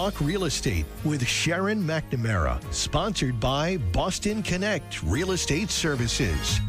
Talk Real Estate with Sharon McNamara, sponsored by Boston Connect Real Estate Services.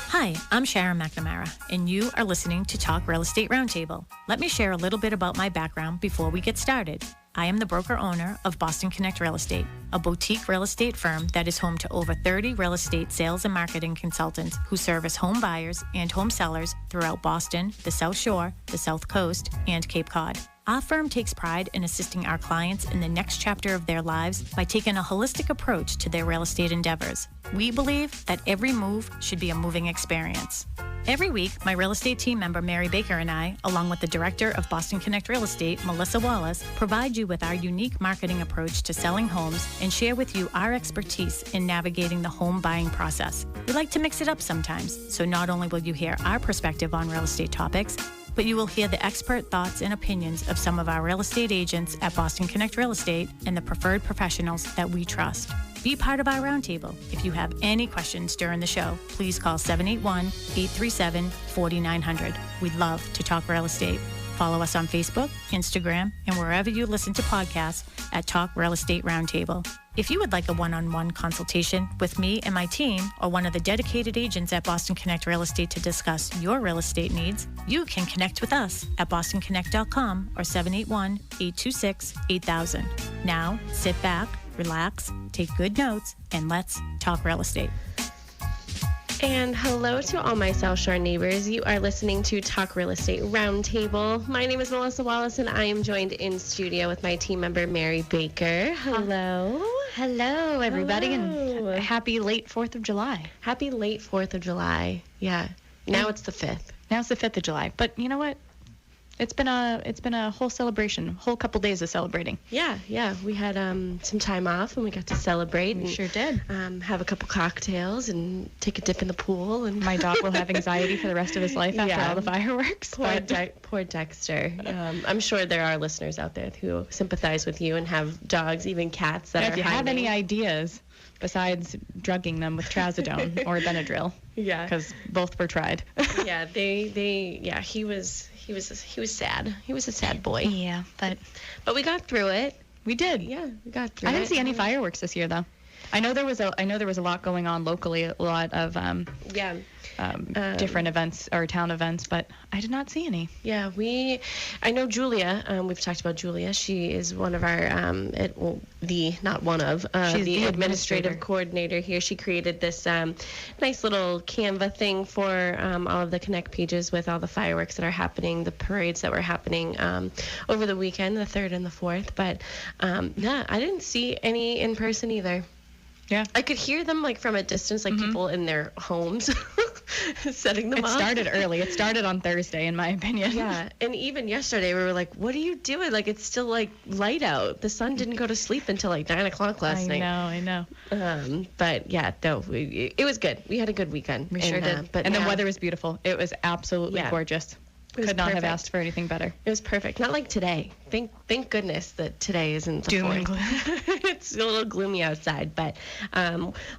Hi, I'm Sharon McNamara, and you are listening to Talk Real Estate Roundtable. Let me share a little bit about my background before we get started. I am the broker-owner of Boston Connect Real Estate, a boutique real estate firm that is home to over 30 real estate sales and marketing consultants who service home buyers and home sellers throughout Boston, the South Shore, the South Coast, and Cape Cod. Our firm takes pride in assisting our clients in the next chapter of their lives by taking a holistic approach to their real estate endeavors. We believe that every move should be a moving experience. Every week, my real estate team member, Mary Baker, and I, along with the director of Boston Connect Real Estate, Melissa Wallace, provide you with our unique marketing approach to selling homes and share with you our expertise in navigating the home buying process. We like to mix it up sometimes, so not only will you hear our perspective on real estate topics, but you will hear the expert thoughts and opinions of some of our real estate agents at Boston Connect Real Estate and the preferred professionals that we trust. Be part of our roundtable. If you have any questions during the show, please call 781-837-4900. We'd love to talk real estate. Follow us on Facebook, Instagram, and wherever you listen to podcasts at Talk Real Estate Roundtable. If you would like a one-on-one consultation with me and my team or one of the dedicated agents at Boston Connect Real Estate to discuss your real estate needs, you can connect with us at bostonconnect.com or 781-826-8000. Now, sit back, relax, take good notes, and let's talk real estate. And hello to all my South Shore neighbors. You are listening to Talk Real Estate Roundtable. My name is Melissa Wallace, and I am joined in studio with my team member, Mary Baker. Hello. Hello, everybody, Hello. and happy late 4th of July. Happy late 4th of July. Yeah. Now it's the 5th. Now it's the 5th of July, but you know what? It's been a whole celebration, whole couple days of celebrating. Yeah. We had some time off, and we got to celebrate. We and, sure did. Have a couple cocktails and take a dip in the pool. And My dog will have anxiety for the rest of his life after all the fireworks. Poor Dexter. I'm sure there are listeners out there who sympathize with you and have dogs, even cats that are If you have any ideas besides drugging them with trazodone or Benadryl, because both were tried. Yeah, he was sad. He was a sad boy. Yeah, but we got through it. We did. Yeah, we got through it. I didn't see any fireworks this year, though. I know there was a lot going on locally, a lot of different events or town events, but I did not see any. Yeah, I know Julia. We've talked about Julia. She is one of our the administrative coordinator here. She created this nice little Canva thing for all of the Connect pages with all the fireworks that are happening, the parades that were happening over the weekend, the 3rd and the 4th. But I didn't see any in person either. Yeah. I could hear them like from a distance, like people in their homes setting them up. It started early. It started on Thursday, in my opinion. Yeah. And even yesterday, we were like, what are you doing? Like, it's still like light out. The sun didn't go to sleep until like 9 o'clock last night. I know. But yeah, no, it was good. We had a good weekend. We sure did. But the weather was beautiful. It was absolutely gorgeous. Could not have asked for anything better. It was perfect. Not like today. Thank goodness that today isn't the doom and gloom. It's a little gloomy outside, but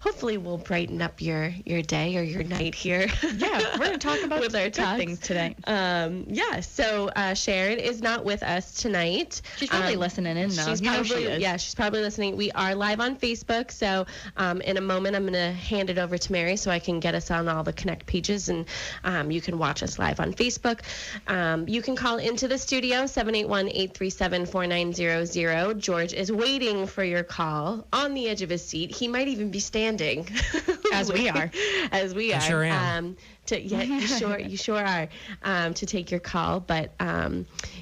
hopefully we'll brighten up your day or your night here. Yeah, we're going to talk about with our good things today. So Sharon is not with us tonight. She's probably listening in, though. She's probably listening. We are live on Facebook, so in a moment I'm going to hand it over to Mary so I can get us on all the Connect pages, and you can watch us live on Facebook. You can call into the studio, 781-837-4900. George is waiting for your call on the edge of his seat. He might even be standing. As we are. I sure am. You sure are, to take your call. But,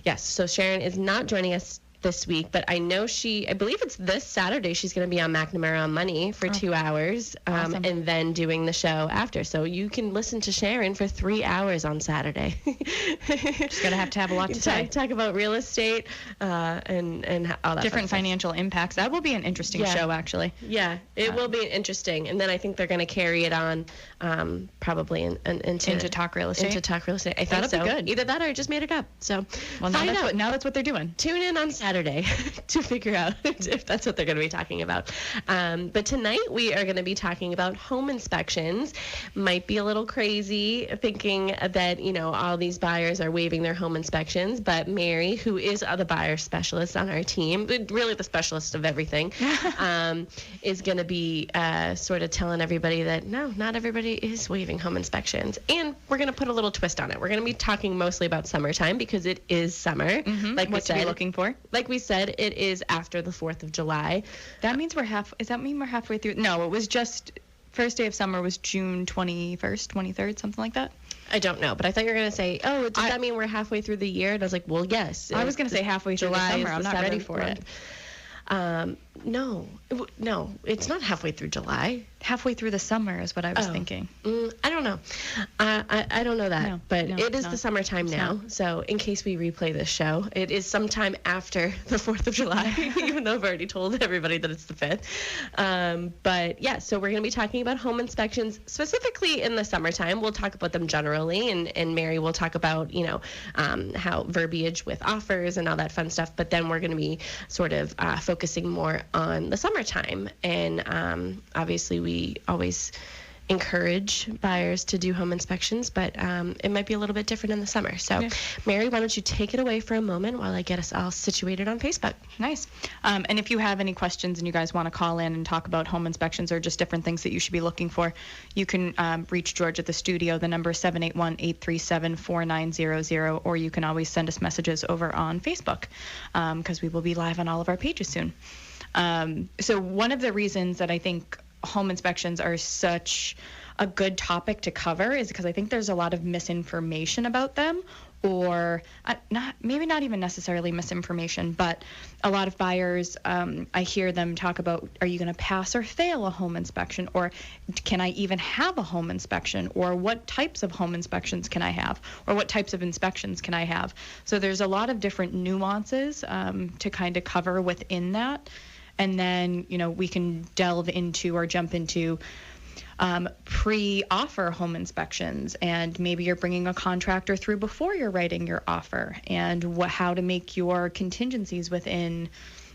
yes, so Sharon is not joining us this week, but I believe it's this Saturday she's going to be on McNamara on Money for 2 hours, awesome. And then doing the show after. So you can listen to Sharon for 3 hours on Saturday. She's going to have a lot to say. Talk about real estate and all that different financial impacts. That will be an interesting show, actually. Yeah, it will be interesting. And then I think they're going to carry it on probably into Talk Real Estate. I think That'll so. be good. Either that or I just made it up. So now that's what they're doing. Tune in on Saturday. Saturday to figure out if that's what they're going to be talking about. But tonight we are going to be talking about home inspections. Might be a little crazy thinking that, all these buyers are waiving their home inspections, but Mary, who is the buyer specialist on our team, really the specialist of everything, is going to be sort of telling everybody that no, not everybody is waiving home inspections. And we're going to put a little twist on it. We're going to be talking mostly about summertime because it is summer. Like what to be looking for? Like we said, it is after the 4th of July. That means does that mean we're halfway through? No, it was just first day of summer was June 21st, 23rd, something like that. I don't know, but I thought you were going to say, does that mean we're halfway through the year? And I was like, well, yes. I was going to say halfway through the summer. I'm not ready for it. No, it's not halfway through July. Halfway through the summer is what I was thinking. I don't know. I don't know that, but it is the summertime now. Not. So in case we replay this show, it is sometime after the 4th of July, even though I've already told everybody that it's the 5th. But yeah, so we're going to be talking about home inspections specifically in the summertime. We'll talk about them generally, and Mary will talk about, how verbiage with offers and all that fun stuff. But then we're going to be sort of focusing more on the summertime. And obviously we always encourage buyers to do home inspections, but it might be a little bit different in the summer. So, Mary, why don't you take it away for a moment while I get us all situated on Facebook. Nice. And if you have any questions and you guys want to call in and talk about home inspections or just different things that you should be looking for, you can reach George at the studio. The number is 781-837-4900, or you can always send us messages over on Facebook because we will be live on all of our pages soon. So one of the reasons that I think home inspections are such a good topic to cover is because I think there's a lot of misinformation about them, or maybe not even necessarily misinformation, but a lot of buyers, I hear them talk about, are you going to pass or fail a home inspection, or can I even have a home inspection, or what types of home inspections can I have, or what types of inspections can I have? So there's a lot of different nuances to kind of cover within that. And then, we can delve into or jump into pre-offer home inspections, and maybe you're bringing a contractor through before you're writing your offer, and how to make your contingencies within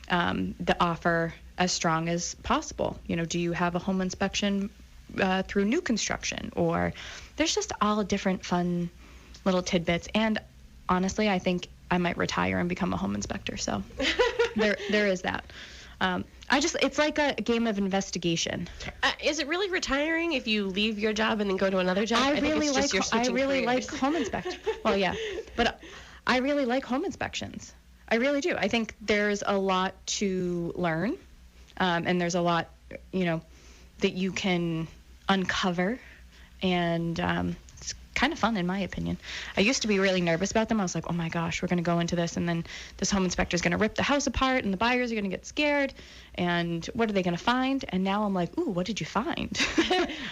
the offer as strong as possible. Do you have a home inspection through new construction? Or there's just all different fun little tidbits. And honestly, I think I might retire and become a home inspector. So there is that. It's like a game of investigation. Is it really retiring if you leave your job and then go to another job? I really like home inspections. Well, yeah, but I really like home inspections. I really do. I think there's a lot to learn, and there's a lot, that you can uncover, and it's kind of fun in my opinion. I used to be really nervous about them. I was like, oh my gosh, we're going to go into this, and then this home inspector is going to rip the house apart, and the buyers are going to get scared, and what are they going to find? And now I'm like, ooh, what did you find?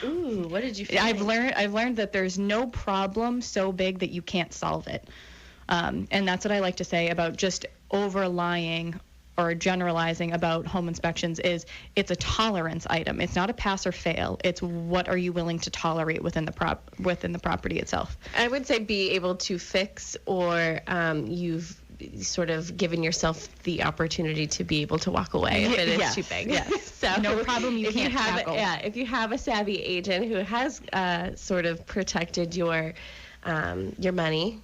Ooh, what did you find? I've learned that there's no problem so big that you can't solve it. And that's what I like to say about just overlying or generalizing about home inspections is it's a tolerance item. It's not a pass or fail. It's what are you willing to tolerate within the property itself. I would say be able to fix, or you've sort of given yourself the opportunity to be able to walk away if it is too big. Yes. So no problem you can't tackle. If you have a savvy agent who has sort of protected your money,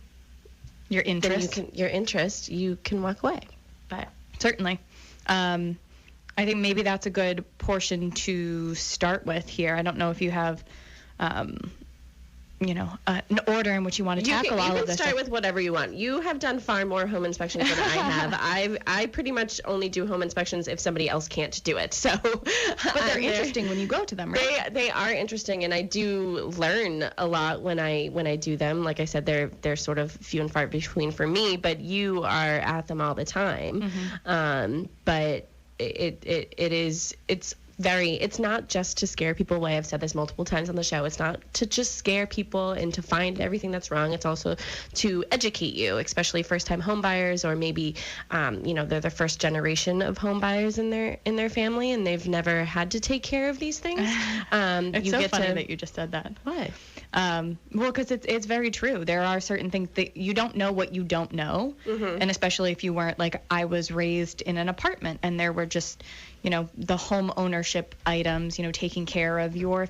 your interest, you can walk away. But certainly. I think maybe that's a good portion to start with here. I don't know if you have, an order in which you want to tackle all of this. You can start with whatever you want. You have done far more home inspections than I have. I pretty much only do home inspections if somebody else can't do it. So, but they're interesting when you go to them, right? They are interesting, and I do learn a lot when I do them. Like I said, they're sort of few and far between for me, but you are at them all the time. Mm-hmm. But it's not just to scare people away. I've said this multiple times on the show. It's not to just scare people and to find everything that's wrong. It's also to educate you, especially first-time home buyers, or maybe, they're the first generation of home buyers in their family, and they've never had to take care of these things. It's so funny that you just said that. What? Well, because it's very true. There are certain things that you don't know what you don't know, and especially if you weren't like I was raised in an apartment, and there were just, the home ownership items, taking care of your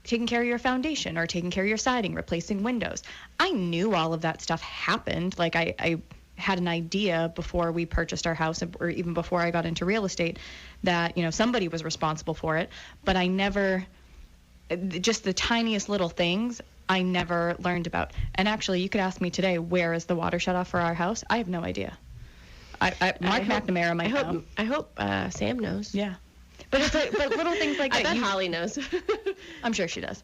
taking care of your foundation or taking care of your siding, replacing windows. I knew all of that stuff happened. Like I had an idea before we purchased our house, or even before I got into real estate, that somebody was responsible for it, but I never. Just the tiniest little things I never learned about. And actually, you could ask me today, where is the water shut off for our house? I have no idea. Mark McNamara might know. I hope Sam knows. Yeah. But it's but little things like that. I bet Holly knows. I'm sure she does.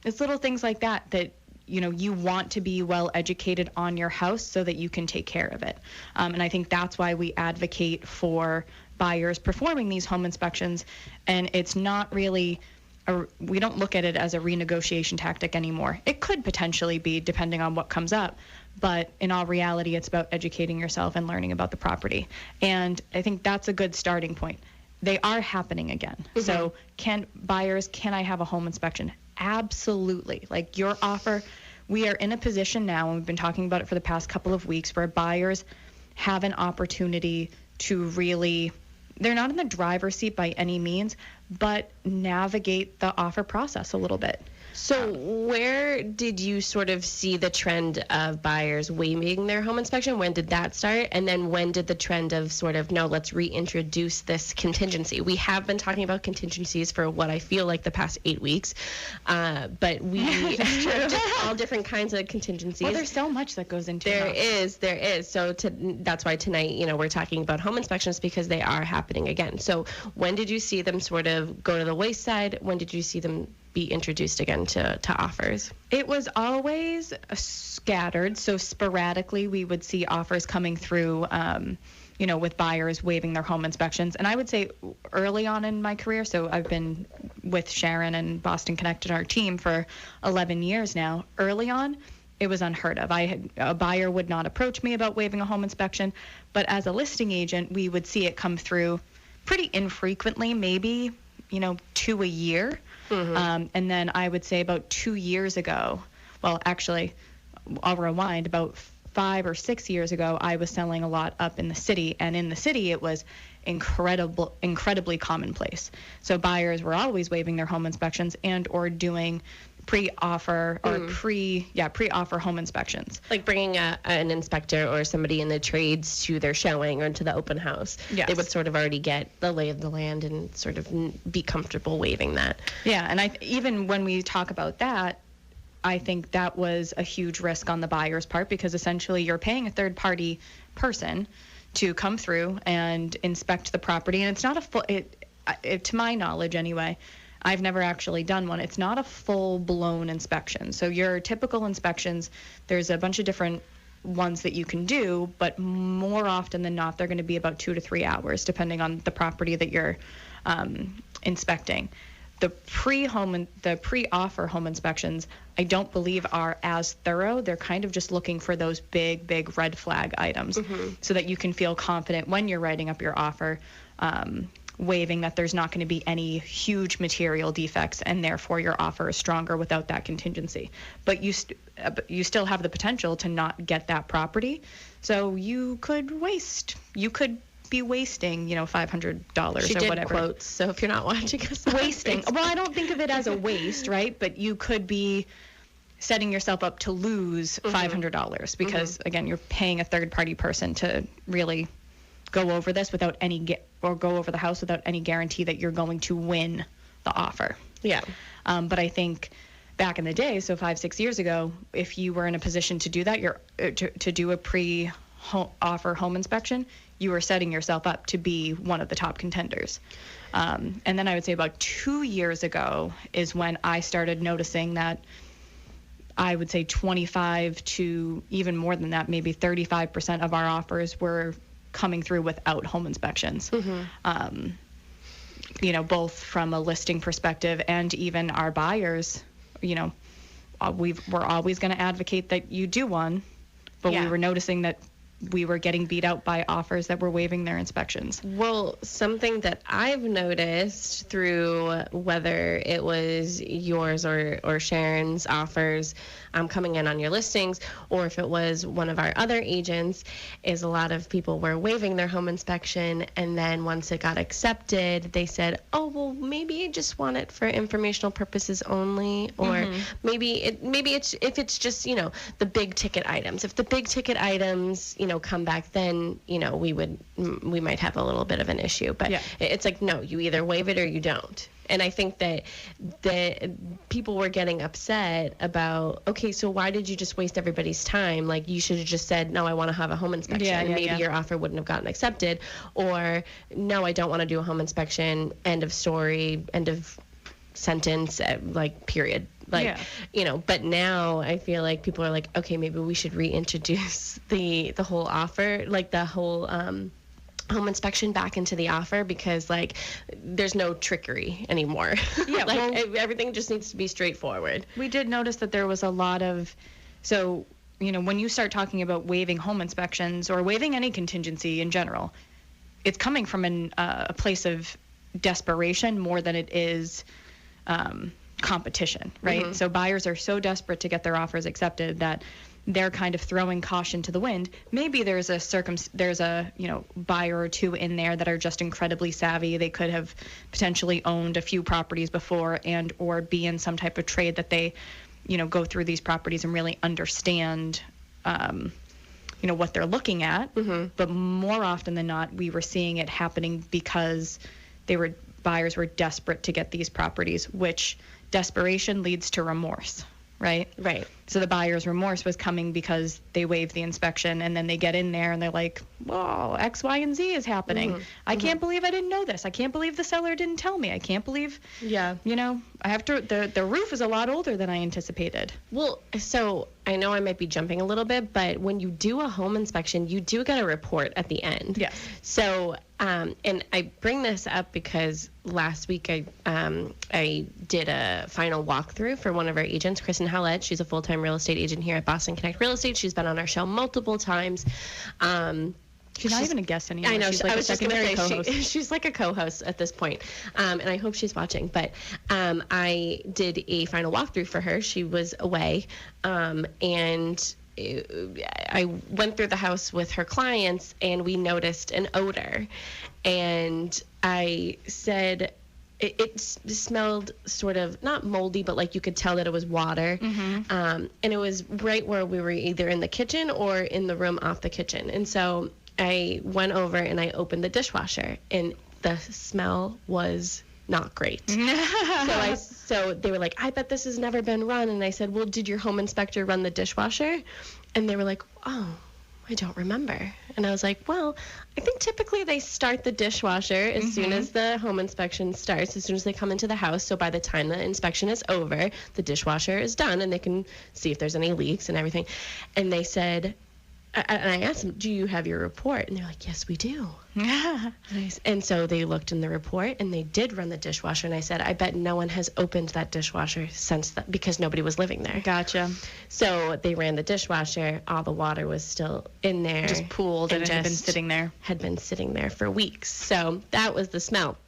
It's little things like that you want to be well educated on your house so that you can take care of it. And I think that's why we advocate for buyers performing these home inspections. And it's not really... we don't look at it as a renegotiation tactic anymore. It could potentially be, depending on what comes up, but in all reality, it's about educating yourself and learning about the property. And I think that's a good starting point. They are happening again. So can I have a home inspection? Absolutely. Like your offer, we are in a position now, and we've been talking about it for the past couple of weeks, where buyers have an opportunity to really... They're not in the driver's seat by any means, but navigate the offer process a little bit. So where did you sort of see the trend of buyers waiving their home inspection? When did that start? And then when did the trend of sort of, no, let's reintroduce this contingency? We have been talking about contingencies for what I feel like the past 8 weeks, but we just all different kinds of contingencies. Well, there's so much that goes into it. There is. So that's why tonight, we're talking about home inspections, because they are happening again. So when did you see them sort of go to the wayside? When did you see them be introduced again to offers? It was always scattered. So sporadically, we would see offers coming through, with buyers waiving their home inspections. And I would say early on in my career, so I've been with Sharon and Boston Connect and our team for 11 years now. Early on, it was unheard of. A buyer would not approach me about waiving a home inspection, but as a listing agent, we would see it come through pretty infrequently, maybe, 2 a year. And then I would say about 2 years ago, well, actually, I'll rewind, about 5 or 6 years ago, I was selling a lot up in the city, and in the city it was incredibly commonplace. So buyers were always waiving their home inspections and or doing pre-offer or pre-offer home inspections. Like bringing an inspector or somebody in the trades to their showing or to the open house. Yes. They would sort of already get the lay of the land and sort of be comfortable waiving that. Yeah, and even when we talk about that, I think that was a huge risk on the buyer's part, because essentially you're paying a third-party person to come through and inspect the property, and it's not a full, to my knowledge anyway, I've never actually done one. It's not a full-blown inspection. So your typical inspections, there's a bunch of different ones that you can do, but more often than not, they're going to be about 2 to 3 hours, depending on the property that you're inspecting. The pre-offer home inspections, I don't believe are as thorough. They're kind of just looking for those big red flag items, so that you can feel confident when you're writing up your offer, waiving that there's not going to be any huge material defects, and therefore your offer is stronger without that contingency. But you still have the potential to not get that property, so you could be wasting, $500 she or did whatever. Quotes, so if you're not watching us, wasting. Well, I don't think of it as a waste, right? But you could be setting yourself up to lose $500 because, again, you're paying a third-party person to really go over this without or go over the house without any guarantee that you're going to win the offer. Yeah. But I think back in the day, so 5-6 years ago, if you were in a position to do that, to do a pre-offer home inspection, you were setting yourself up to be one of the top contenders. And then I would say about 2 years ago is when I started noticing that I would say 25 to even more than that, maybe 35% of our offers were coming through without home inspections. Both from a listing perspective and even our buyers, we're always going to advocate that you do one, but we were noticing that we were getting beat out by offers that were waiving their inspections. Well, something that I've noticed through whether it was yours or Sharon's offers coming in on your listings, or if it was one of our other agents, is a lot of people were waiving their home inspection, and then once it got accepted, they said, oh, well, maybe I just want it for informational purposes only, or maybe it's if it's just, you know, the big ticket items. If the big ticket items, you know, come back, then, you know, we might have a little bit of an issue. But it's like, no, you either waive it or you don't. And I think that people were getting upset about, okay, so why did you just waste everybody's time? Like, you should have just said, no, I want to have a home inspection. And maybe your offer wouldn't have gotten accepted. Or, no, I don't want to do a home inspection. End of story, end of sentence, like, period. Like, you know, but now I feel like people are like, okay, maybe we should reintroduce the whole offer, like the whole home inspection back into the offer, because like there's no trickery anymore. Yeah, like well, everything just needs to be straightforward. We did notice that there was a lot of, so, you know, when you start talking about waiving home inspections or waiving any contingency in general, it's coming from a place of desperation more than it is competition, right? So buyers are so desperate to get their offers accepted that they're kind of throwing caution to the wind. Maybe there's a you know, buyer or two in there that are just incredibly savvy. They could have potentially owned a few properties before and or be in some type of trade that they, you know, go through these properties and really understand you know, what they're looking at. But more often than not, we were seeing it happening because buyers were desperate to get these properties, which desperation leads to remorse. Right. So the buyer's remorse was coming because they waived the inspection, and then they get in there and they're like, whoa, X, Y, and Z is happening. I can't believe I didn't know this. I can't believe the seller didn't tell me. I can't believe, you know, I have to, the roof is a lot older than I anticipated. Well, so I know I might be jumping a little bit, but when you do a home inspection, you do get a report at the end. Yes. So, and I bring this up because last week I did a final walkthrough for one of our agents, Kristen Howlett. She's a full-time real estate agent here at Boston Connect Real Estate. She's been on our show multiple times. She's not even a guest anymore. I know. She's like I was a secondary co-host. co-host. She's like a co-host at this point, and I hope she's watching. But I did a final walkthrough for her. She was away, and I went through the house with her clients, and we noticed an odor. And I said, it smelled sort of not moldy, but like you could tell that it was water. And it was right where we were either in the kitchen or in the room off the kitchen. And so I went over and I opened the dishwasher, and the smell was not great. So they were like, I bet this has never been run. And I said, well, did your home inspector run the dishwasher? And they were like, oh, I don't remember. And I was like, well, I think typically they start the dishwasher as soon as the home inspection starts, as soon as they come into the house. So by the time the inspection is over, the dishwasher is done and they can see if there's any leaks and everything. And they said, and I asked them, do you have your report? And they're like, yes, we do. And so they looked in the report and they did run the dishwasher. And I said, I bet no one has opened that dishwasher since that, because nobody was living there. Gotcha. So they ran the dishwasher. All the water was still in there. Just pooled and had been sitting there. Had been sitting there for weeks. So that was the smell.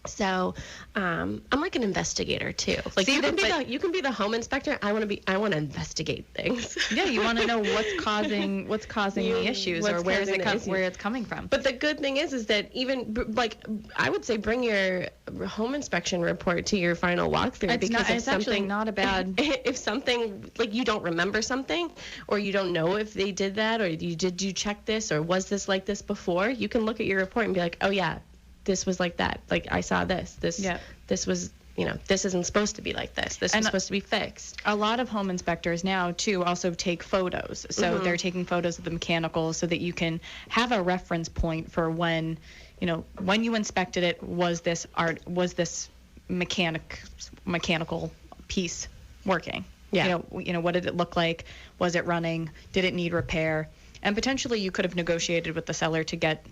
So I'm like an investigator too. Like, see, you can be the home inspector. I want to investigate things. Yeah, you want to know what's causing the issues, or where it's coming from. But the good thing is that even like I would say bring your home inspection report to your final walkthrough, it's actually not a bad. If something like you don't remember something, or you don't know if they did that, or did you check this, or was this like this before, you can look at your report and be like, oh yeah, this was like that. Like, I saw this. This was, you know, this isn't supposed to be like this. This was supposed to be fixed. A lot of home inspectors now, too, also take photos. So they're taking photos of the mechanicals so that you can have a reference point for when, you know, when you inspected it, was this mechanical piece working? Yeah. You know, what did it look like? Was it running? Did it need repair? And potentially you could have negotiated with the seller to get,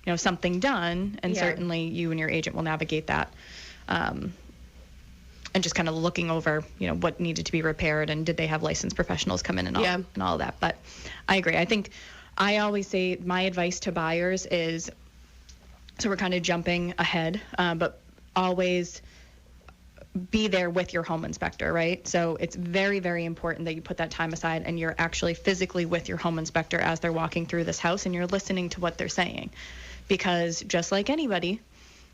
you know, something done, and certainly you and your agent will navigate that. and just kind of looking over, what needed to be repaired and did they have licensed professionals come in and all of that. But I agree. I think I always say my advice to buyers is, so we're kind of jumping ahead, but always be there with your home inspector, right? So it's very, very important that you put that time aside and you're actually physically with your home inspector as they're walking through this house and you're listening to what they're saying. Because just like anybody,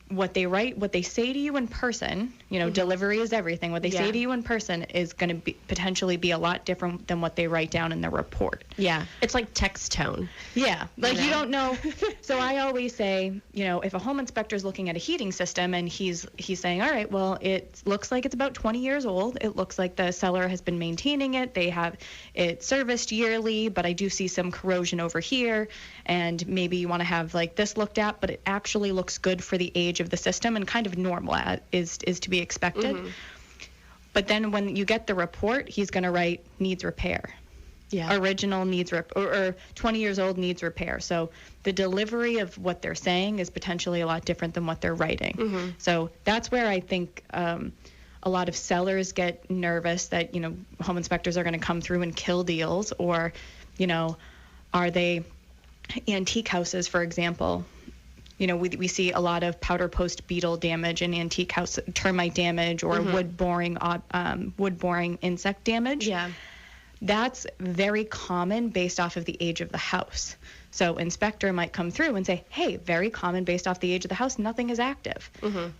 what they write, what they say to you in person, delivery is everything. What they say to you in person is going to be potentially be a lot different than what they write down in the report. Yeah. It's like text tone. Yeah. Like you don't know. So I always say, if a home inspector is looking at a heating system and he's saying, all right, well, it looks like it's about 20 years old. It looks like the seller has been maintaining it. They have it serviced yearly, but I do see some corrosion over here. And maybe you want to have like this looked at, but it actually looks good for the age of the system and kind of normal is to be expected. But then when you get the report, he's going to write needs repair. Yeah. Original needs or 20 years old needs repair. So the delivery of what they're saying is potentially a lot different than what they're writing. So that's where I think a lot of sellers get nervous that, home inspectors are going to come through and kill deals, or, are they antique houses, for example? We see a lot of powder post beetle damage in antique house, termite damage, or wood boring insect damage. Yeah. That's very common based off of the age of the house. So inspector might come through and say, hey, very common based off the age of the house, nothing is active.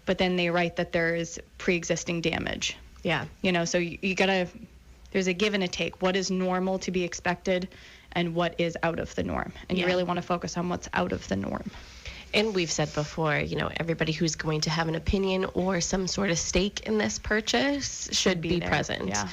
But then they write that there is pre-existing damage. Yeah. So you gotta, there's a give and a take. What is normal to be expected and what is out of the norm? And you really want to focus on what's out of the norm. And we've said before, everybody who's going to have an opinion or some sort of stake in this purchase should be present. Yeah.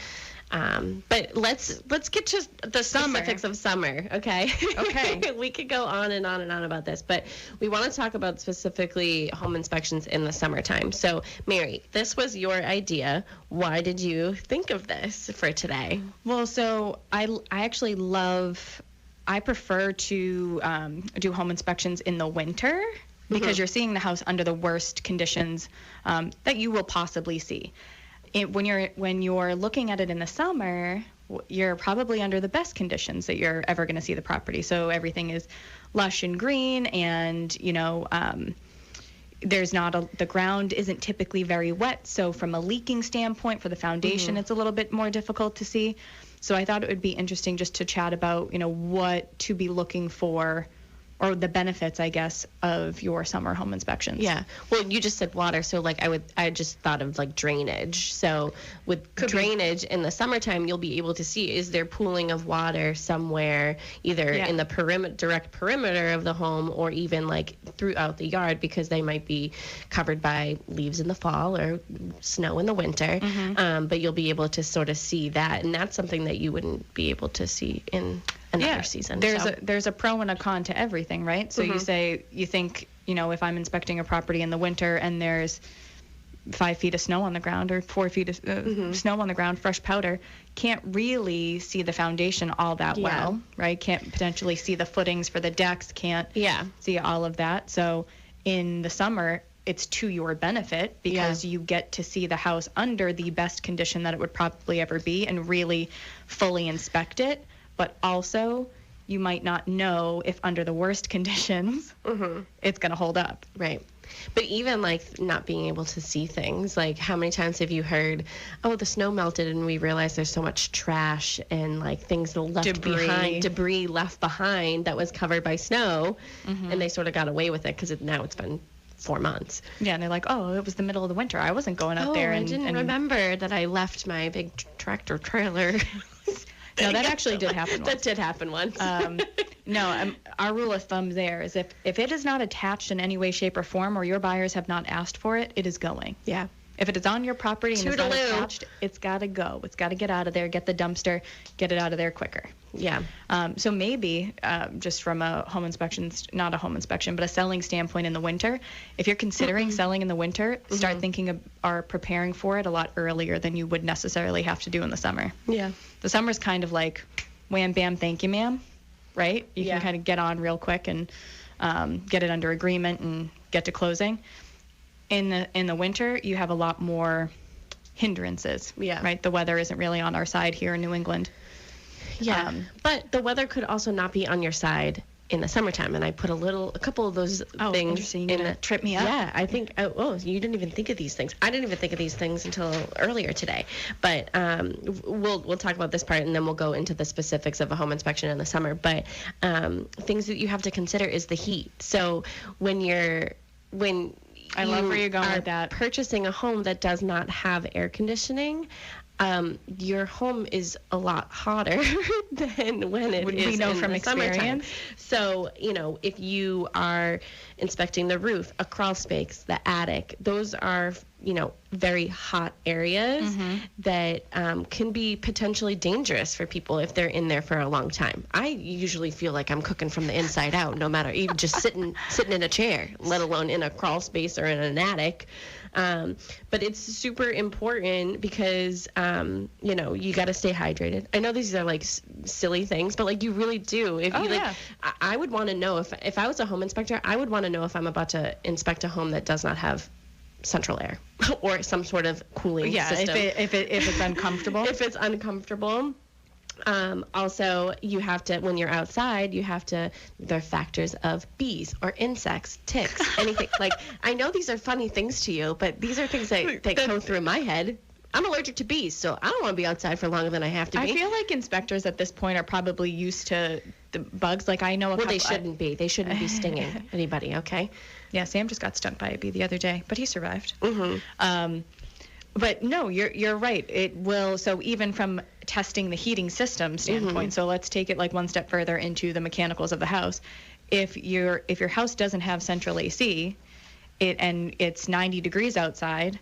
But let's get to the specifics of summer, okay? Okay. We could go on and on and on about this, but we want to talk about specifically home inspections in the summertime. So, Mary, this was your idea. Why did you think of this for today? Well, so I actually I prefer to do home inspections in the winter because you're seeing the house under the worst conditions that you will possibly see. When you're looking at it in the summer, you're probably under the best conditions that you're ever going to see the property. So everything is lush and green, and there's the ground isn't typically very wet. So from a leaking standpoint, for the foundation, it's a little bit more difficult to see. So I thought it would be interesting just to chat about, what to be looking for, or the benefits, I guess, of your summer home inspections. Yeah. Well, you just said water, so I just thought of like drainage. So with drainage in the summertime, you'll be able to see, is there pooling of water somewhere, either in the direct perimeter of the home, or even like throughout the yard, because they might be covered by leaves in the fall or snow in the winter. But you'll be able to sort of see that, and that's something that you wouldn't be able to see in another season. There's a pro and a con to everything, right? So you think, if I'm inspecting a property in the winter and there's 5 feet of snow on the ground or 4 feet of snow on the ground, fresh powder, can't really see the foundation all that well, right? Can't potentially see the footings for the decks, can't see all of that. So in the summer, it's to your benefit because you get to see the house under the best condition that it would probably ever be and really fully inspect it. But also, you might not know if under the worst conditions, it's going to hold up. Right. But even like not being able to see things, like how many times have you heard, oh, the snow melted and we realized there's so much trash and like things debris left behind that was covered by snow, and they sort of got away with it because now it's been 4 months. Yeah, and they're like, oh, it was the middle of the winter. I wasn't going out there. I didn't remember that I left my big tractor trailer. No, that actually did happen once. That did happen once. Our rule of thumb there is if it is not attached in any way, shape, or form, or your buyers have not asked for it, it is going. Yeah. If it is on your property and it's not attached, it's got to go. It's got to get out of there, get the dumpster, get it out of there quicker. Yeah. So maybe just from a home inspection, not a home inspection, but a selling standpoint in the winter, if you're considering selling in the winter, start thinking of or preparing for it a lot earlier than you would necessarily have to do in the summer. Yeah. The summer's kind of like wham, bam, thank you, ma'am, right? You can kind of get on real quick and get it under agreement and get to closing. In the winter, you have a lot more hindrances. Yeah. Right. The weather isn't really on our side here in New England. Yeah. But the weather could also not be on your side in the summertime, and I put a couple of those things in the trip me up. Yeah, I think. Oh, you didn't even think of these things. I didn't even think of these things until earlier today. But we'll talk about this part, and then we'll go into the specifics of a home inspection in the summer. But things that you have to consider is the heat. So when I love where you're going with that. Purchasing a home that does not have air conditioning, your home is a lot hotter than when it is we know in from the experience. Summertime. So, if you are inspecting the roof, a crawl space, the attic, those are, very hot areas that can be potentially dangerous for people if they're in there for a long time. I usually feel like I'm cooking from the inside out, no matter, even just sitting in a chair, let alone in a crawl space or in an attic. But it's super important because, you got to stay hydrated. I know these are like silly things, but like you really do. I would want to know if I was a home inspector, I would want to know if I'm about to inspect a home that does not have central air or some sort of cooling system. If it's uncomfortable. If it's uncomfortable. Also, you have to, when you're outside, there are factors of bees or insects, ticks, anything. Like, I know these are funny things to you, but these are things that go through my head. I'm allergic to bees, so I don't want to be outside for longer than I have to be. I feel like inspectors at this point are probably used to the bugs. Like, I know a couple. They shouldn't be. They shouldn't be stinging anybody, okay? Yeah, Sam just got stung by a bee the other day, but he survived. Mm-hmm. But no, you're right. It will. So even from testing the heating system standpoint, so let's take it like one step further into the mechanicals of the house. If your house doesn't have central AC, and it's 90 degrees outside,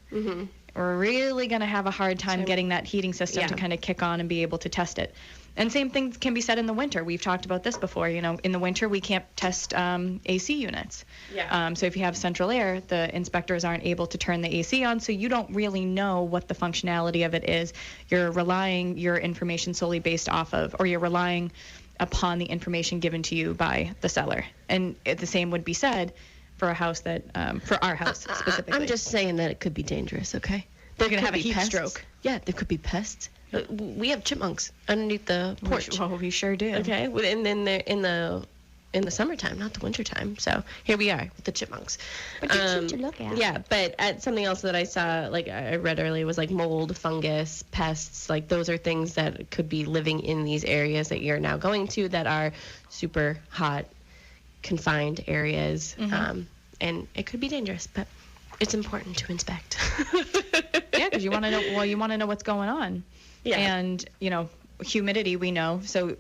we're really going to have a hard time getting that heating system to kind of kick on and be able to test it. And same thing can be said in the winter. We've talked about this before. In the winter, we can't test AC units. Yeah. So if you have central air, the inspectors aren't able to turn the AC on, so you don't really know what the functionality of it is. You're relying your information solely based off of, or you're relying upon the information given to you by the seller. And the same would be said for a house that, for our house specifically. I'm just saying that it could be dangerous, okay? They're going to have a heat stroke. Yeah, there could be pests. We have chipmunks underneath the porch. Well, we sure do. Okay, and then they're in the summertime, not the wintertime. So here we are with the chipmunks. But they're cute to look at. Yeah, but something else that I saw, like I read earlier, was like mold, fungus, pests. Like those are things that could be living in these areas that you're now going to that are super hot, confined areas. And it could be dangerous, but it's important to inspect. Yeah, because you want to know. Well, you want to know what's going on. Yeah. And humidity, we know. So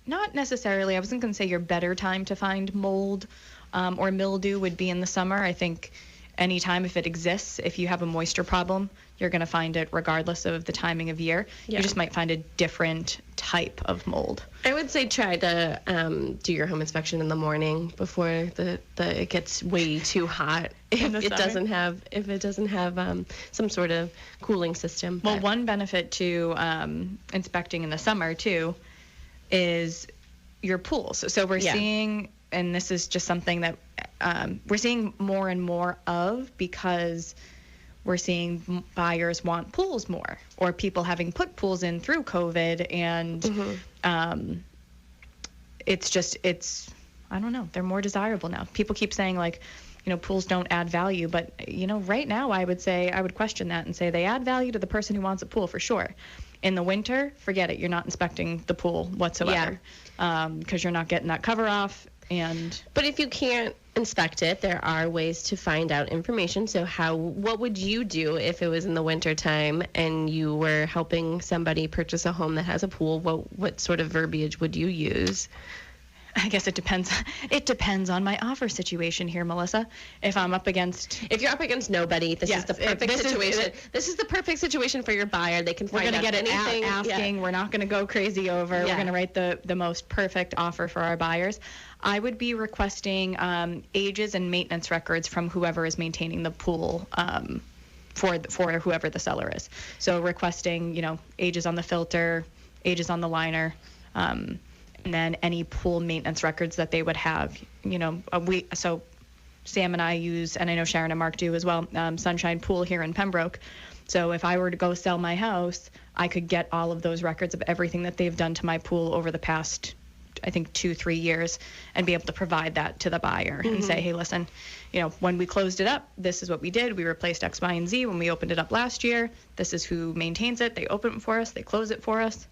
not necessarily. I wasn't going to say your better time to find mold or mildew would be in the summer. I think anytime if it exists, if you have a moisture problem, you're going to find it regardless of the timing of year. Yeah. You just might find a different type of mold. I would say try to do your home inspection in the morning before it gets way too hot. If it doesn't have some sort of cooling system. Well, one benefit to inspecting in the summer too is your pools. So we're seeing, and this is just something that we're seeing more and more of because we're seeing buyers want pools more, or people having put pools in through COVID, and it's I don't know, they're more desirable now. People keep saying like, pools don't add value, but right now I would question that and say they add value to the person who wants a pool for sure. In the winter, forget it. You're not inspecting the pool whatsoever because you're not getting that cover off. But if you can't inspect it, there are ways to find out information. So what would you do if it was in the winter time and you were helping somebody purchase a home that has a pool? What sort of verbiage would you use? I guess it depends. It depends on my offer situation here, Melissa. If you're up against nobody, this is the perfect situation. This is the perfect situation for your buyer. They can find out anything. We're going to get it asking. Yeah. We're not going to go crazy over. Yeah. We're going to write the most perfect offer for our buyers. I would be requesting ages and maintenance records from whoever is maintaining the pool for whoever the seller is. So requesting, ages on the filter, ages on the liner, and then any pool maintenance records that they would have. So Sam and I use, and I know Sharon and Mark do as well, Sunshine Pool here in Pembroke. So if I were to go sell my house, I could get all of those records of everything that they've done to my pool over the past, I think, 2-3 years, and be able to provide that to the buyer and say, hey, listen, when we closed it up, this is what we did. We replaced X, Y, and Z when we opened it up last year. This is who maintains it. They open it for us. They close it for us.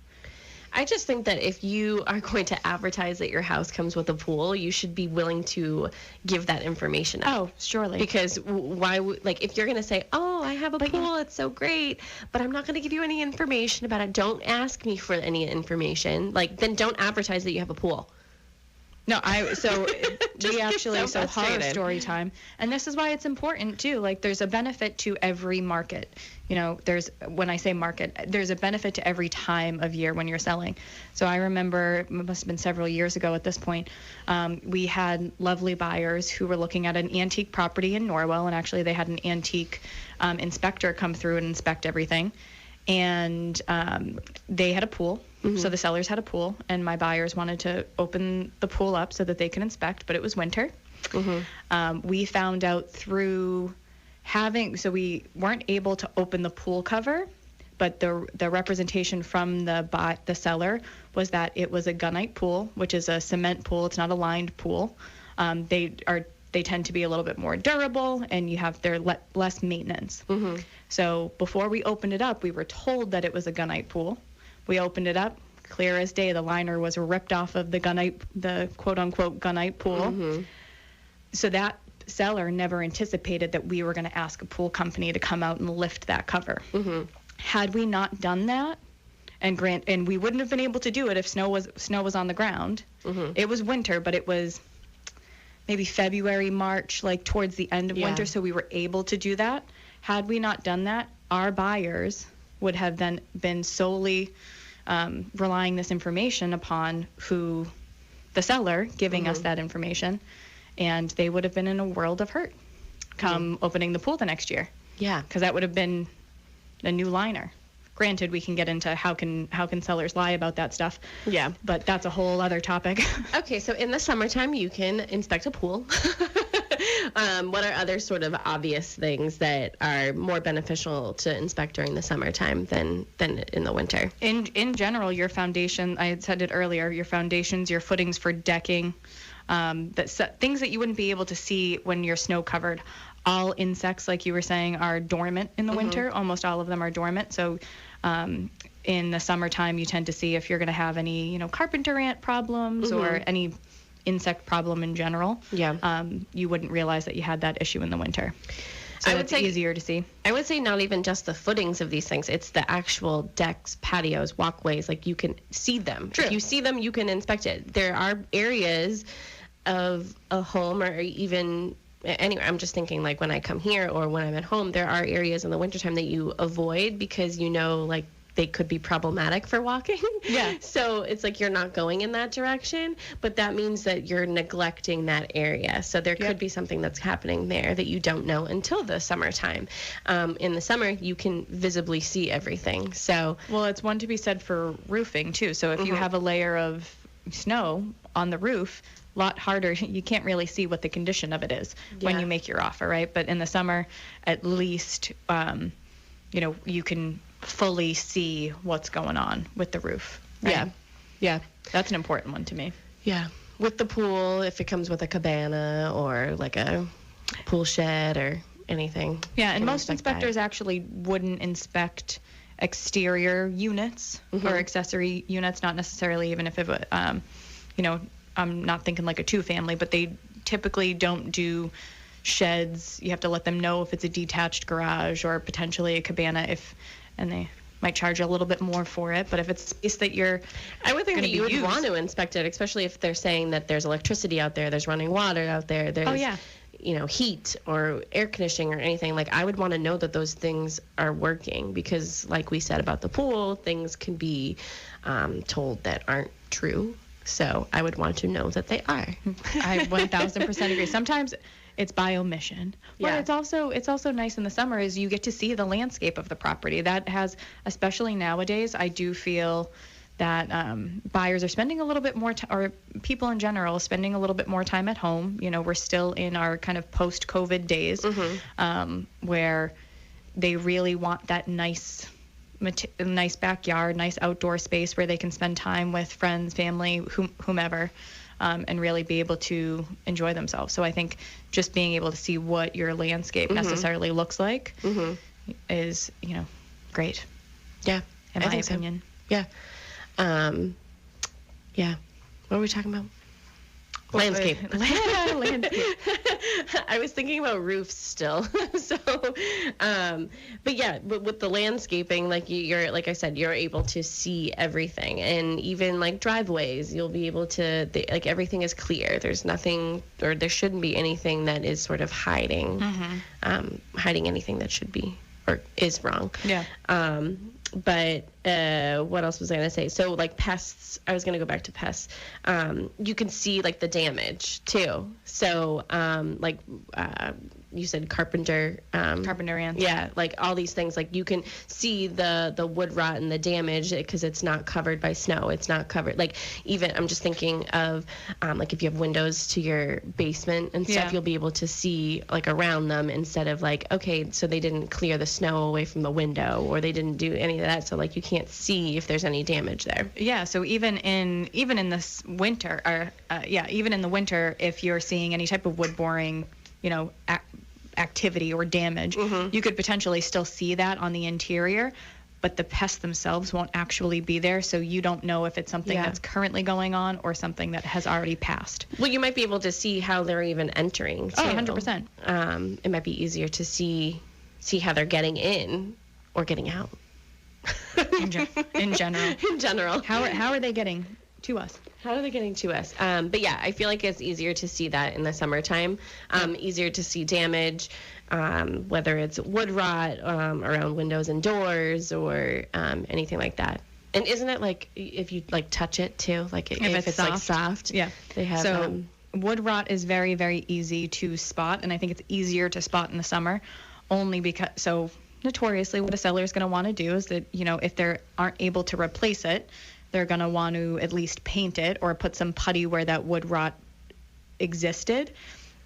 I just think that if you are going to advertise that your house comes with a pool, you should be willing to give that information out. Oh, surely. Because if you're going to say, oh, I have a pool, it's so great, but I'm not going to give you any information about it. Don't ask me for any information. Then don't advertise that you have a pool. No, we actually, so horror story time. And this is why it's important too. There's a benefit to every market. When I say market, there's a benefit to every time of year when you're selling. So I remember, it must have been several years ago at this point, we had lovely buyers who were looking at an antique property in Norwell, and actually they had an antique inspector come through and inspect everything. And they had a pool. So the sellers had a pool, and my buyers wanted to open the pool up so that they could inspect, but it was winter. We found out through so we weren't able to open the pool cover, but the representation from the seller was that it was a Gunite pool, which is a cement pool. It's not a lined pool. They tend to be a little bit more durable, and they're less maintenance. So before we opened it up, we were told that it was a Gunite pool. We opened it up, clear as day. The liner was ripped off of the quote-unquote Gunite pool. So that seller never anticipated that we were going to ask a pool company to come out and lift that cover. Had we not done that, and we wouldn't have been able to do it if snow was on the ground. It was winter, but it was maybe February, March, towards the end of winter, so we were able to do that. Had we not done that, our buyers would have then been solely relying this information upon the seller giving us that information, and they would have been in a world of hurt come opening the pool the next year. Yeah, because that would have been a new liner. Granted, we can get into how can sellers lie about that stuff. Yeah, but that's a whole other topic. Okay, so in the summertime, you can inspect a pool. What are other sort of obvious things that are more beneficial to inspect during the summertime than in the winter? In general, your foundation, I had said it earlier, your foundations, your footings for decking, things that you wouldn't be able to see when you're snow covered. All insects, like you were saying, are dormant in the winter. Almost all of them are dormant. So in the summertime, you tend to see if you're going to have any, carpenter ant problems or any insect problem in general. Yeah. You wouldn't realize that you had that issue in the winter. So it's easier to see. I would say not even just the footings of these things. It's the actual decks, patios, walkways. You can see them. True. If you see them, you can inspect it. There are areas of a home or even anyway, I'm just thinking when I come here or when I'm at home, there are areas in the wintertime that you avoid because they could be problematic for walking. Yeah. So it's you're not going in that direction, but that means that you're neglecting that area. So there could be something that's happening there that you don't know until the summertime. In the summer, you can visibly see everything. So it's one to be said for roofing too. So if you have a layer of snow on the roof, a lot harder. You can't really see what the condition of it is when you make your offer, right? But in the summer, at least, you can fully see what's going on with the roof. Right? Yeah. That's an important one to me. Yeah. With the pool, if it comes with a cabana or a pool shed or anything. Yeah, and most inspectors actually wouldn't inspect exterior units or accessory units, not necessarily even if it would, I'm not thinking a 2-family, but they typically don't do sheds. You have to let them know if it's a detached garage or potentially a cabana and they might charge a little bit more for it. But if it's space that I would think that you would want to inspect it, especially if they're saying that there's electricity out there, there's running water out there, there's heat or air conditioning or anything. I would want to know that those things are working because, like we said about the pool, things can be told that aren't true. So I would want to know that they are. I 1,000% agree. Sometimes it's by omission. But it's also nice in the summer is you get to see the landscape of the property. That has, especially nowadays, I do feel that buyers are spending a little bit more or people in general spending a little bit more time at home. You know, we're still in our kind of post-COVID days, where they really want that nice backyard, nice outdoor space where they can spend time with friends, family, whomever, and really be able to enjoy themselves. So I think just being able to see what your landscape necessarily looks like is, you know, great. Yeah, in my opinion. So. Yeah. Yeah. What are we talking about? Landscape. Landscape. I was thinking about roofs still. So, but yeah, but with the landscaping, like you're, like I said, you're able to see everything, and even like driveways, you'll be able to, like everything is clear. There's nothing, or there shouldn't be anything that is sort of hiding anything that should be or is wrong. Yeah. But what else was I going to say? So, like, pests, I was going to go back to pests. You can see, like, the damage, too. So, like, you said carpenter ants. Yeah, like, all these things. Like, you can see the wood rot and the damage because it's not covered by snow. It's not covered. Like, even, I'm just thinking of, like, if you have windows to your basement and stuff, you'll be able to see, like, around them instead of, like, okay, so they didn't clear the snow away from the window or they didn't do any of that. So, like, you can't see if there's any damage there. Yeah, so even in this winter, or even in the winter, if you're seeing any type of wood boring, you know, activity or damage, you could potentially still see that on the interior, but the pests themselves won't actually be there, so you don't know if it's something that's currently going on or something that has already passed. Well, you might be able to see how they're even entering, too. Oh, 100%. It might be easier to see how they're getting in or getting out. In general. In general. How are they getting to us? How are they getting to us? But yeah, I feel like it's easier to see that in the summertime. Easier to see damage, whether it's wood rot around windows and doors or anything like that. And isn't it like if you like touch it too, like if it's soft. Like soft? Yeah. They have. So wood rot is very, very easy to spot, and I think it's easier to spot in the summer, only because notoriously what a seller is going to want to do is that, you know, if they aren't able to replace it, they're going to want to at least paint it or put some putty where that wood rot existed.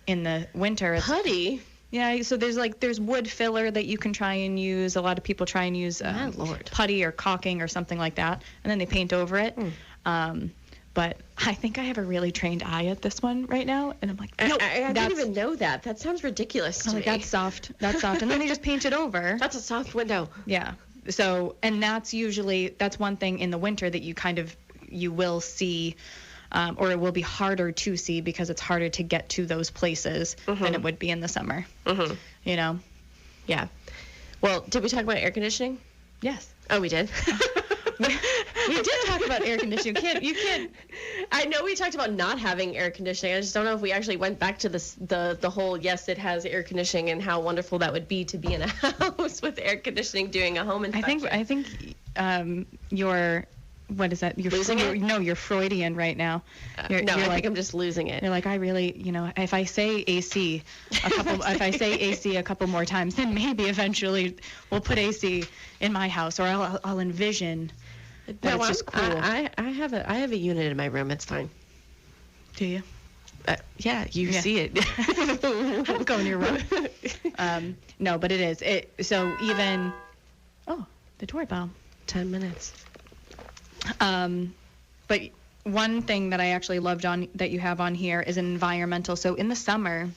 In the winter, putty? Yeah, so there's wood filler that you can try and use. A lot of people try and use putty or caulking or something like that, and then they paint over it. But I think I have a really trained eye at this one right now, and I'm like, no, I didn't even know that. That sounds ridiculous to me. That's soft, and then they just paint it over. That's a soft window. Yeah. So, and that's one thing in the winter that you will see, or it will be harder to see because it's harder to get to those places than it would be in the summer. You know? Yeah. Well, did we talk about air conditioning? Yes. Oh, we did. We did talk about air conditioning. You can't. I know we talked about not having air conditioning. I just don't know if we actually went back to the whole, yes, it has air conditioning and how wonderful that would be to be in a house with air conditioning doing a home inspection. I think you're, what is that? You're losing it? No, you're Freudian right now. I think I'm just losing it. You're like, I really, you know, if I say AC a couple more times, then maybe eventually we'll put AC in my house, or I'll envision that it's just cool. I have a unit in my room. It's fine. Do you? Yeah, you see it. I don't go in your room. No, but it is. So even, the doorbell. 10 minutes. But one thing that I actually loved that you have on here is environmental. So in the summer,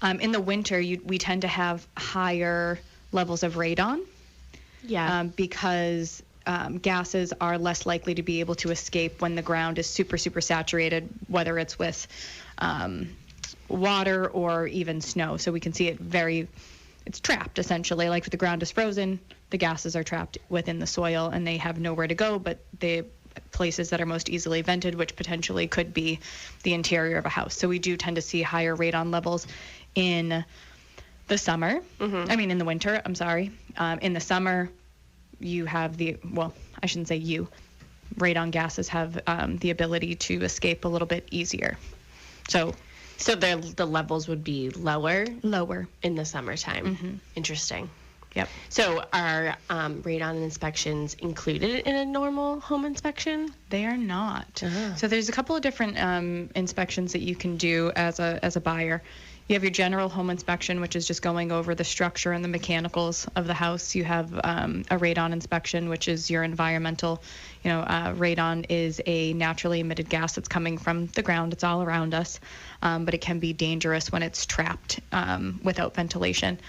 in the winter, we tend to have higher levels of radon. Yeah. Because gases are less likely to be able to escape when the ground is super, super saturated, whether it's with water or even snow. So we can see it it's trapped essentially. Like if the ground is frozen, the gases are trapped within the soil and they have nowhere to go but the places that are most easily vented, which potentially could be the interior of a house. So we do tend to see higher radon levels in the summer. In the winter, I'm sorry. In the summer, you have I shouldn't say radon gases have the ability to escape a little bit easier. So the levels would be lower in the summertime. Interesting. Yep. So are radon inspections included in a normal home inspection? They are not. Uh-huh. So there's a couple of different inspections that you can do as a buyer. You have your general home inspection, which is just going over the structure and the mechanicals of the house. You have a radon inspection, which is your environmental. Radon is a naturally emitted gas that's coming from the ground. It's all around us, but it can be dangerous when it's trapped without ventilation.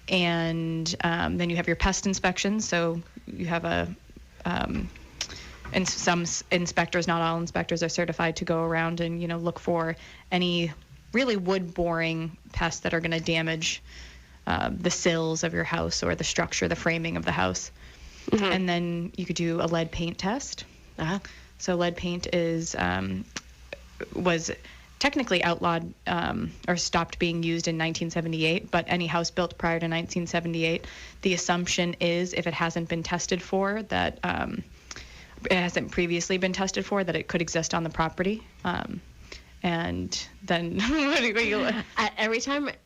And then you have your pest inspections. So you have and some inspectors, not all inspectors, are certified to go around and look for any really wood-boring pests that are going to damage the sills of your house or the structure, the framing of the house. Mm-hmm. And then you could do a lead paint test. Uh-huh. So lead paint was technically outlawed or stopped being used in 1978, but any house built prior to 1978, the assumption is if it hasn't been tested for, that it hasn't previously been tested for, that it could exist on the property. And then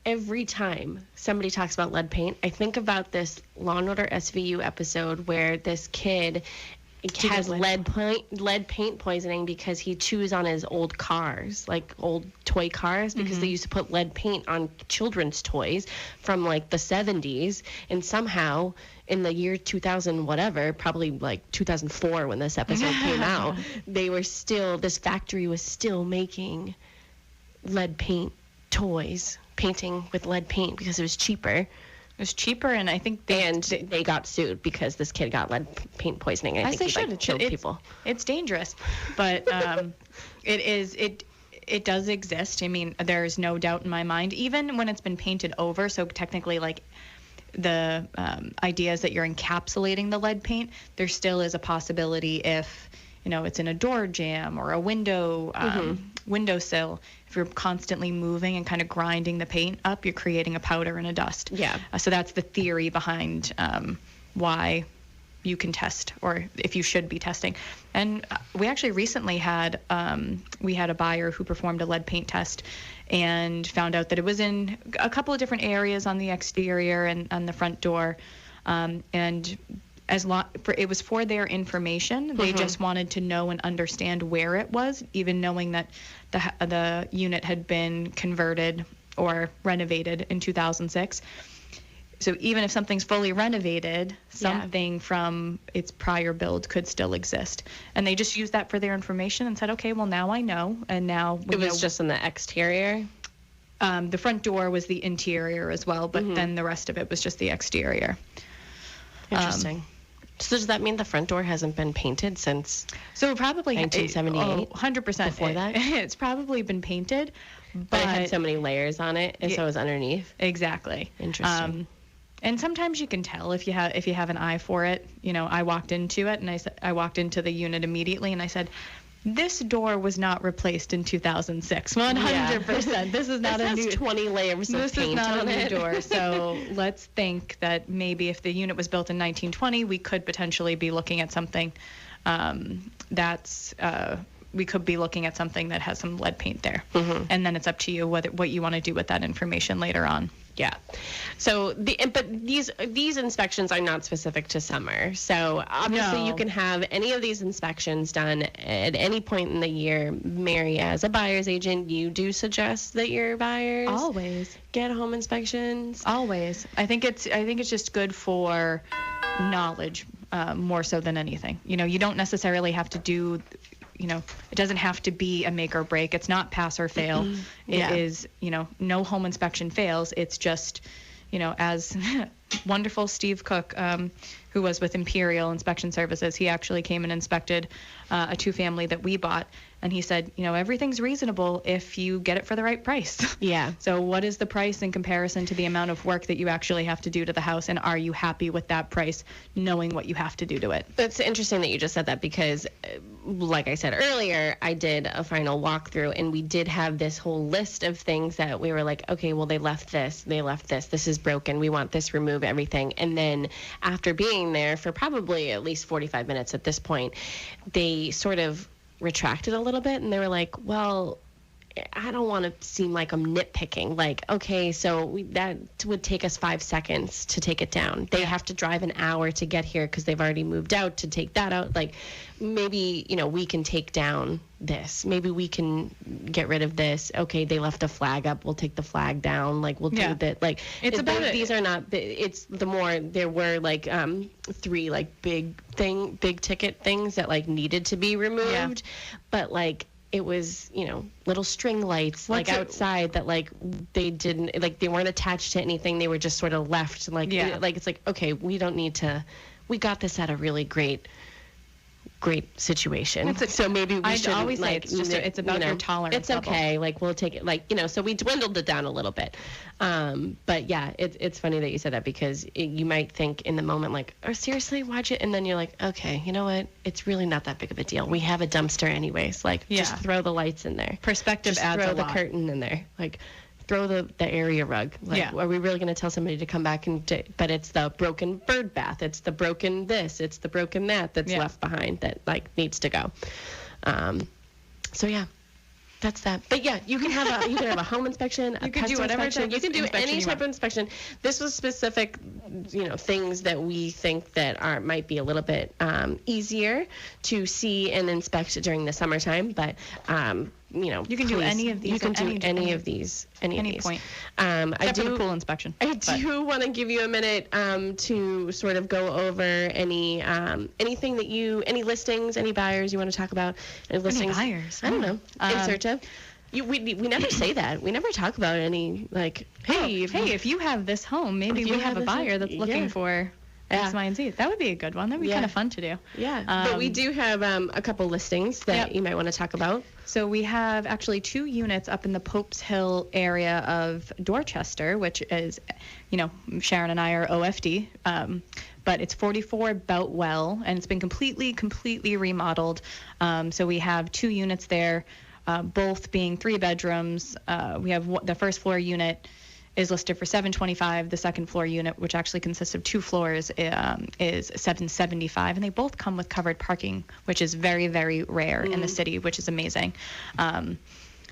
every time somebody talks about lead paint, I think about this Law and Order SVU episode where this kid has lead paint poisoning because he chews on his old cars, like old toy cars, because Mm-hmm. they used to put lead paint on children's toys from like the 70s, and somehow in the year 2000 whatever, probably like 2004 when this episode came out, this factory was still making lead paint toys, painting with lead paint because it was cheaper. It was cheaper, and I think they got sued because this kid got lead paint poisoning. I think he killed people. It's dangerous, but it does exist. I mean, there's no doubt in my mind, even when it's been painted over. So technically, like the idea is that you're encapsulating the lead paint. There still is a possibility if it's in a door jamb or a window windowsill. If you're constantly moving and kind of grinding the paint up, you're creating a powder and a dust. Yeah. So that's the theory behind why you can test, or if you should be testing. And we actually recently had a buyer who performed a lead paint test and found out that it was in a couple of different areas on the exterior and on the front door, and it was for their information. They just wanted to know and understand where it was, even knowing that the unit had been converted or renovated in 2006. So even if something's fully renovated, something from its prior build could still exist. And they just used that for their information and said, okay, well, now I know. And now it was just in the exterior? The front door was the interior as well, but then the rest of it was just the exterior. Interesting. So does that mean the front door hasn't been painted since probably 1978? 100%. Before that? It's probably been painted. But it had so many layers on it, and so it was underneath? Exactly. Interesting. And sometimes you can tell if you have an eye for it. I walked into it, and I walked into the unit immediately, and I said, this door was not replaced in 2006. 100%. This is not a new 20 layers of paint on it. This is not a new door. So let's think that maybe if the unit was built in 1920, we could potentially be looking at something we could be looking at something that has some lead paint there. And then it's up to you what you want to do with that information later on. Yeah. So but these inspections are not specific to summer. So obviously you can have any of these inspections done at any point in the year. Mary, as a buyer's agent, you do suggest that your buyers always get home inspections? Always. I think it's just good for knowledge more so than anything. You don't necessarily have to do. It doesn't have to be a make or break. It's not pass or fail. It is, no home inspection fails. It's just, as wonderful Steve Cook, who was with Imperial Inspection Services, he actually came and inspected a two-family that we bought. And he said, everything's reasonable if you get it for the right price. Yeah. So what is the price in comparison to the amount of work that you actually have to do to the house? And are you happy with that price, knowing what you have to do to it? It's interesting that you just said that because, like I said earlier, I did a final walkthrough, and we did have this whole list of things that we were like, okay, well, they left this, this is broken, we want this, remove everything. And then after being there for probably at least 45 minutes at this point, they sort of retracted a little bit, and they were like, well, I don't want to seem like I'm nitpicking. Like, okay, so that would take us 5 seconds to take it down. They have to drive an hour to get here because they've already moved out to take that out. Like, maybe, we can take down this. Maybe we can get rid of this. Okay, they left a flag up. We'll take the flag down. Like, we'll do that. Like, these are not. It's the more there were like 3 like big ticket things that like needed to be removed, but like. It was, little string lights outside that like they didn't like they weren't attached to anything. They were just sort of left like it's like, okay, we don't need to. We got this at a really great situation. So maybe we should always say like it's about your tolerance. It's okay. Level. Like we'll take it. So we dwindled it down a little bit. But yeah, it's funny that you said that because you might think in the moment like, oh seriously, watch it, and then you're like, okay, you know what? It's really not that big of a deal. We have a dumpster anyways. Like just throw the lights in there. Perspective just adds throw a the lot. Curtain in there. Like. Throw the area rug. Like, are we really going to tell somebody to come back but it's the broken bird bath. It's the broken this. It's the broken that that's left behind that like needs to go. So yeah, that's that. But yeah, you can have a home inspection, a pest inspection. You can do any type of inspection. This was specific, things that we think that might be a little bit easier to see and inspect during the summertime, but. You can do any of these. You can do any of these. Any point. Except for the pool inspection. I do want to give you a minute to sort of go over any anything that any listings, any buyers you want to talk about. Any listings? Any buyers? I don't know. In search of. We never say that. We never talk about any like, hey, if you have this home, maybe we have a buyer that's looking for X, Y, and Z. That would be a good one. That would be kind of fun to do. Yeah. But we do have a couple listings that you might want to talk about. So we have actually 2 units up in the Pope's Hill area of Dorchester, which is, Sharon and I are OFD. But it's 44 Boutwell, and it's been completely remodeled. So we have 2 units there, both being 3 bedrooms. We have the first floor unit is listed for $725. The second floor unit, which actually consists of 2 floors, is $775, and they both come with covered parking, which is very, very rare in the city, which is amazing.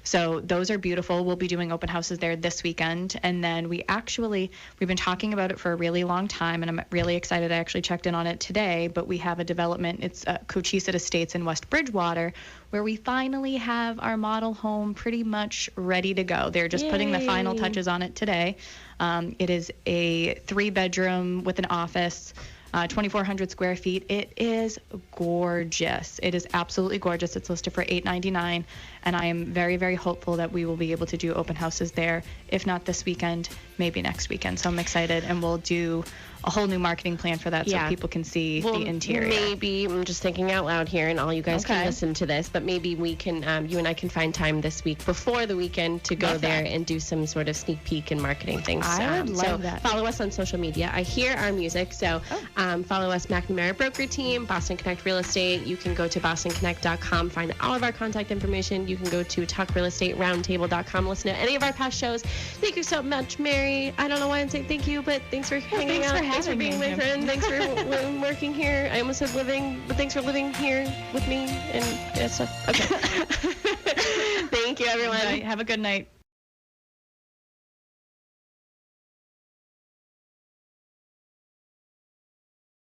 So those are beautiful. We'll be doing open houses there this weekend. And then we've been talking about it for a really long time, and I'm really excited. I actually checked in on it today, but we have a development. It's Cochise Estates in West Bridgewater, where we finally have our model home pretty much ready to go. They're just putting the final touches on it today. It is a 3-bedroom with an office. 2,400 square feet. It is gorgeous. It is absolutely gorgeous. It's listed for $899, and I am very, very hopeful that we will be able to do open houses there. If not this weekend, maybe next weekend. So I'm excited, and we'll do a whole new marketing plan for that so people can see the interior. Maybe, I'm just thinking out loud here, and all you guys can listen to this, but maybe we can, you and I can find time this week before the weekend to go there and do some sort of sneak peek and marketing things. I would love that. Follow us on social media. I hear our music, so follow us, McNamara Broker Team, Boston Connect Real Estate. You can go to bostonconnect.com, find all of our contact information. You can go to talkrealestateroundtable.com, listen to any of our past shows. Thank you so much, Mary. I don't know why I'm saying thank you, but thanks for hanging out. Thanks for being my friend. Thanks for working here. I almost said living, but thanks for living here with me and stuff. Okay. Thank you, everyone. Have a good night.